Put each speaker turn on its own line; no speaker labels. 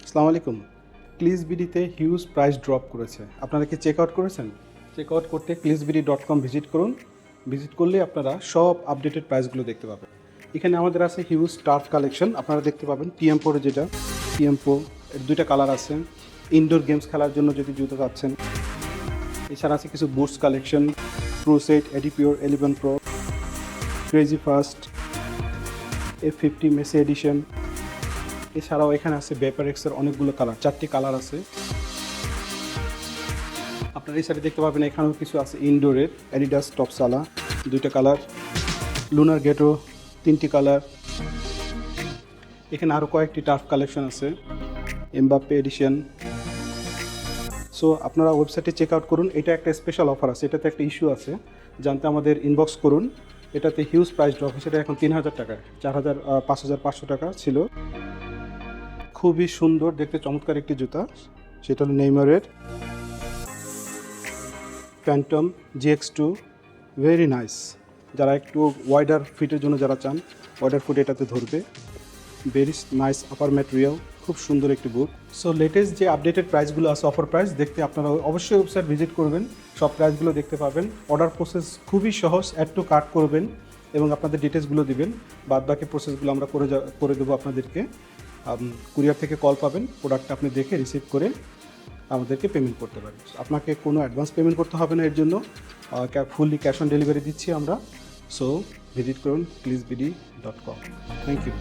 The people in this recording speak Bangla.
আসসালামু আলাইকুম। ক্লিজবিডিতে হিউজ প্রাইস ড্রপ করেছে। আপনারা কি চেক আউট করেছেন? চেক আউট করতে clizbidi.com ভিজিট করুন। ভিজিট করলে আপনারা সব আপডেটেড প্রাইসগুলো দেখতে পাবেন। এখানে আমাদের আছে হিউজ টার্ফ কালেকশন। আপনারা দেখতে পাবেন টিএম প্রো যেটা টিএম প্রো এর দুইটা কালার আছে। ইনডোর গেমস খেলার জন্য যদি জুতো চাচ্ছেন। এছাড়া আছে কিছু boots collection, pro set, Adipure 11 pro, crazy fast, F50 Messi edition. এছাড়াও এখানে আছে ভেপারেক্সের অনেকগুলো কালার, 4টি কালার আছে। আপনারা এই সাইডে দেখতে পাবেন এখানেও কিছু আছে ইনডোরের অ্যাডিডাস টপসালা 2টা কালার, লুনার গেটো 3টি কালার। এখানে আরও কয়েকটি টার্ফ কালেকশন আছে, এমবাপ্পে এডিশন। সো আপনারা ওয়েবসাইটে চেক আউট করুন। এটা একটা স্পেশাল অফার আছে, এটাতে একটা ইস্যু আছে, জানতে আমাদের ইনবক্স করুন। এটাতে হিউজ প্রাইস ড্রপ হয়েছে, এটা এখন 3000 টাকায়, 5500 টাকা ছিল। খুবই সুন্দর দেখতে চমৎকার একটি জুতা, সেটা হলো নেইমারের ফ্যান্টম GX2, ভেরি নাইস। যারা একটু ওয়াইডার ফিটের জন্য যারা চান, ওয়াইডার ফুট এটাতে ধরবে। ভেরি নাইস আপার ম্যাটেরিয়াল, খুব সুন্দর একটি বুট। সো লেটেস্ট যে আপডেটেড প্রাইসগুলো আছে, অফার প্রাইস দেখতে আপনারা অবশ্যই ওয়েবসাইট ভিজিট করবেন, সব প্রাইসগুলো দেখতে পাবেন। অর্ডার প্রসেস খুবই সহজ, অ্যাড টু কার্ট করবেন এবং আপনাদের ডিটেলসগুলো দিবেন, বাদ বাকি প্রসেসগুলো আমরা করে দেবো আপনাদেরকে। কুরিয়ার থেকে কল পাবেন, প্রোডাক্টটা আপনি দেখে রিসিভ করে আমাদেরকে পেমেন্ট করতে পারেন। আপনাকে কোনো অ্যাডভান্স পেমেন্ট করতে হবে না, এর জন্য ফুললি ক্যাশ অন ডেলিভারি দিচ্ছি আমরা। সো ভিজিট করুন clizbidi.com। Thank you.